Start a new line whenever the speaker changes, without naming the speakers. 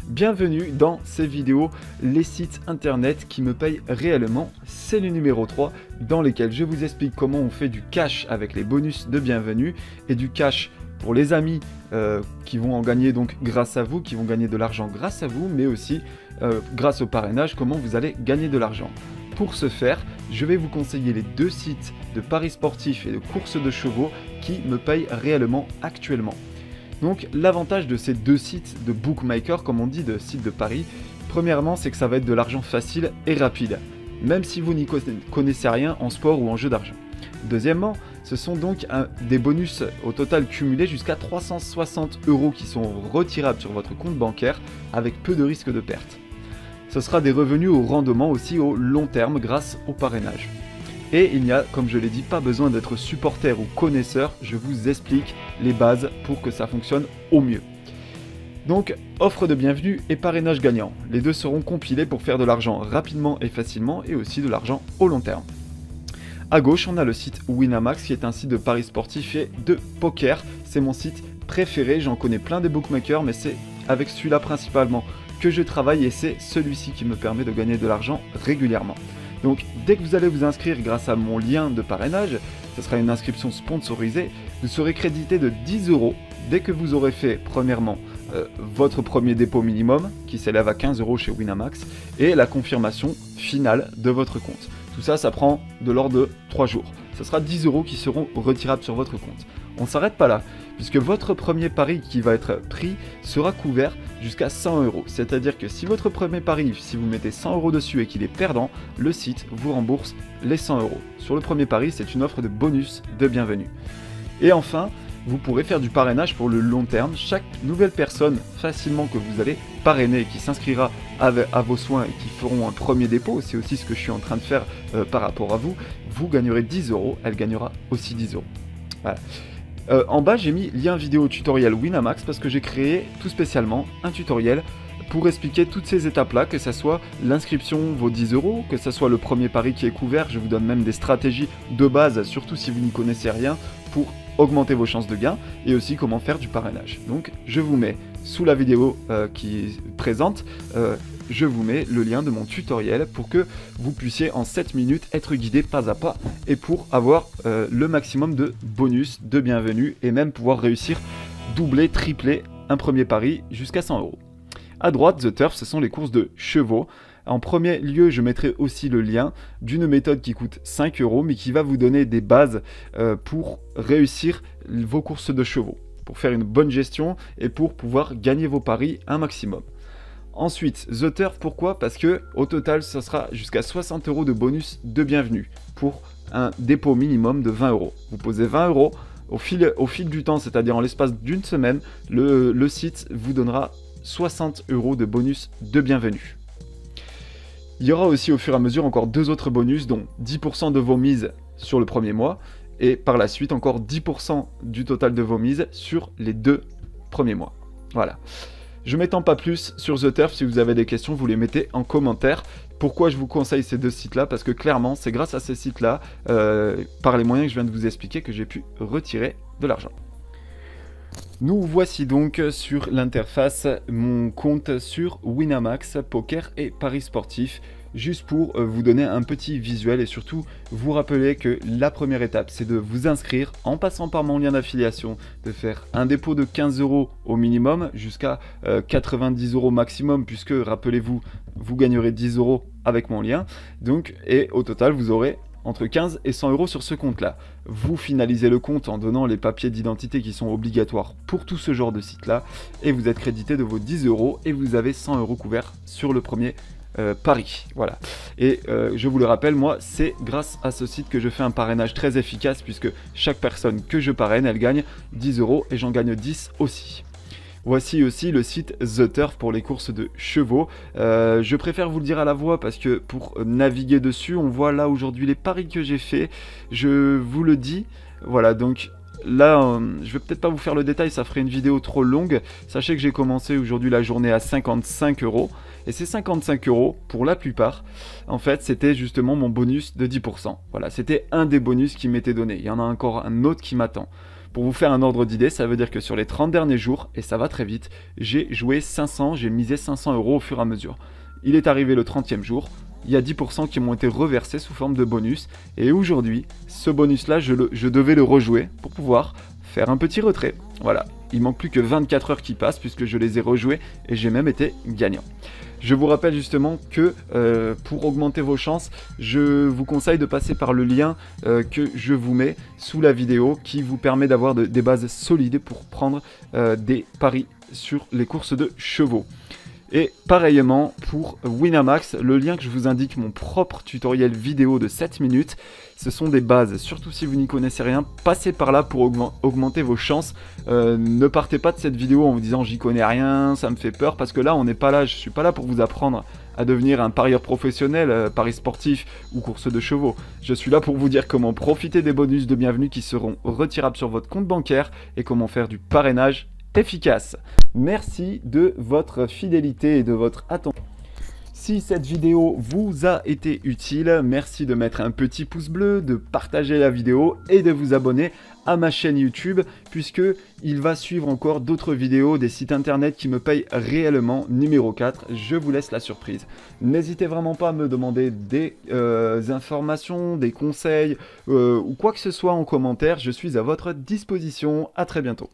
Bienvenue dans ces vidéos, les sites internet qui me payent réellement. C'est le numéro 3 dans lesquels je vous explique comment on fait du cash avec les bonus de bienvenue et du cash pour les amis qui vont en gagner donc grâce à vous, qui vont gagner de l'argent grâce à vous, mais aussi grâce au parrainage, comment vous allez gagner de l'argent. Pour ce faire, je vais vous conseiller les deux sites de paris sportifs et de courses de chevaux qui me payent réellement actuellement. Donc l'avantage de ces deux sites de bookmaker, comme on dit, de sites de paris, premièrement c'est que ça va être de l'argent facile et rapide, même si vous n'y connaissez rien en sport ou en jeu d'argent. Deuxièmement, ce sont donc des bonus au total cumulés jusqu'à 360 € qui sont retirables sur votre compte bancaire avec peu de risque de perte. Ce sera des revenus au rendement aussi au long terme grâce au parrainage. Et il n'y a, comme je l'ai dit, pas besoin d'être supporter ou connaisseur, je vous explique les bases pour que ça fonctionne au mieux. Donc, offre de bienvenue et parrainage gagnant. Les deux seront compilés pour faire de l'argent rapidement et facilement et aussi de l'argent au long terme. À gauche, on a le site Winamax qui est un site de paris sportifs et de poker. C'est mon site préféré, j'en connais plein des bookmakers, mais c'est avec celui-là principalement que je travaille et c'est celui-ci qui me permet de gagner de l'argent régulièrement. Donc dès que vous allez vous inscrire grâce à mon lien de parrainage, ce sera une inscription sponsorisée, vous serez crédité de 10 € dès que vous aurez fait premièrement votre premier dépôt minimum qui s'élève à 15 € chez Winamax et la confirmation finale de votre compte. Tout ça, ça prend de l'ordre de 3 jours. Ce sera 10 € qui seront retirables sur votre compte. On ne s'arrête pas là, puisque votre premier pari qui va être pris sera couvert jusqu'à 100 €. C'est-à-dire que si votre premier pari, si vous mettez 100 € dessus et qu'il est perdant, le site vous rembourse les 100 €. Sur le premier pari, c'est une offre de bonus de bienvenue. Et enfin, vous pourrez faire du parrainage pour le long terme. Chaque nouvelle personne facilement que vous allez parrainer et qui s'inscrira à vos soins et qui feront un premier dépôt, c'est aussi ce que je suis en train de faire par rapport à vous, vous gagnerez 10 €, elle gagnera aussi 10 €. Voilà. En bas, j'ai mis lien vidéo tutoriel Winamax parce que j'ai créé tout spécialement un tutoriel pour expliquer toutes ces étapes-là, que ce soit l'inscription vaut 10 €, que ce soit le premier pari qui est couvert, je vous donne même des stratégies de base, surtout si vous n'y connaissez rien, pour augmenter vos chances de gain, et aussi comment faire du parrainage. Donc je vous mets sous la vidéo qui présente, je vous mets le lien de mon tutoriel pour que vous puissiez en 7 minutes être guidé pas à pas et pour avoir le maximum de bonus, de bienvenue et même pouvoir réussir doubler, tripler un premier pari jusqu'à 100 €. À droite, The Turf, ce sont les courses de chevaux. En premier lieu, je mettrai aussi le lien d'une méthode qui coûte 5 € mais qui va vous donner des bases pour réussir vos courses de chevaux, pour faire une bonne gestion et pour pouvoir gagner vos paris un maximum. Ensuite, The Turf, pourquoi? Parce que au total, ça sera jusqu'à 60 € de bonus de bienvenue pour un dépôt minimum de 20 €. Vous posez 20 € au fil du temps, c'est-à-dire en l'espace d'une semaine, le site vous donnera 60 € de bonus de bienvenue. Il y aura aussi au fur et à mesure encore deux autres bonus, dont 10% de vos mises sur le premier mois, et par la suite encore 10% du total de vos mises sur les 2 premiers mois. Voilà. Je m'étends pas plus sur The Turf, si vous avez des questions, vous les mettez en commentaire. Pourquoi je vous conseille ces deux sites-là? Parce que clairement, c'est grâce à ces sites-là, par les moyens que je viens de vous expliquer, que j'ai pu retirer de l'argent. Nous voici donc sur l'interface mon compte sur Winamax, poker et paris sportifs, juste pour vous donner un petit visuel et surtout vous rappeler que la première étape c'est de vous inscrire en passant par mon lien d'affiliation, de faire un dépôt de 15 € au minimum jusqu'à 90 € maximum puisque rappelez-vous, vous gagnerez 10 € avec mon lien, donc et au total vous aurez entre 15 et 100 € sur ce compte-là. Vous finalisez le compte en donnant les papiers d'identité qui sont obligatoires pour tout ce genre de site-là, et vous êtes crédité de vos 10 € et vous avez 100 € couverts sur le premier pari. Voilà. Et je vous le rappelle, moi, c'est grâce à ce site que je fais un parrainage très efficace, puisque chaque personne que je parraine, elle gagne 10 € et j'en gagne 10 aussi. Voici aussi le site The Turf pour les courses de chevaux. Je préfère vous le dire à la voix parce que pour naviguer dessus, on voit là aujourd'hui les paris que j'ai fait. Je vous le dis, voilà, donc là, je vais peut-être pas vous faire le détail, ça ferait une vidéo trop longue. Sachez que j'ai commencé aujourd'hui la journée à 55 €. Et ces 55 €, pour la plupart, en fait, c'était justement mon bonus de 10%. Voilà, c'était un des bonus qui m'était donné. Il y en a encore un autre qui m'attend. Pour vous faire un ordre d'idée, ça veut dire que sur les 30 derniers jours, et ça va très vite, j'ai joué 500, j'ai misé 500 € au fur et à mesure. Il est arrivé le 30e jour, il y a 10% qui m'ont été reversés sous forme de bonus, et aujourd'hui, ce bonus-là, je devais le rejouer pour pouvoir faire un petit retrait. Voilà, il manque plus que 24 heures qui passent puisque je les ai rejoués et j'ai même été gagnant. Je vous rappelle justement que pour augmenter vos chances, je vous conseille de passer par le lien que je vous mets sous la vidéo qui vous permet d'avoir des bases solides pour prendre des paris sur les courses de chevaux. Et pareillement pour Winamax, le lien que je vous indique, mon propre tutoriel vidéo de 7 minutes, ce sont des bases. Surtout si vous n'y connaissez rien, passez par là pour augmenter vos chances. Ne partez pas de cette vidéo en vous disant j'y connais rien, ça me fait peur, parce que là on n'est pas là, je suis pas là pour vous apprendre à devenir un parieur professionnel, paris sportif ou course de chevaux. Je suis là pour vous dire comment profiter des bonus de bienvenue qui seront retirables sur votre compte bancaire et comment faire du parrainage efficace. Merci de votre fidélité et de votre attention. Si cette vidéo vous a été utile, merci de mettre un petit pouce bleu, de partager la vidéo et de vous abonner à ma chaîne YouTube puisque il va suivre encore d'autres vidéos des sites internet qui me payent réellement. Numéro 4, je vous laisse la surprise. N'hésitez vraiment pas à me demander des informations, des conseils ou quoi que ce soit en commentaire. Je suis à votre disposition. À très bientôt.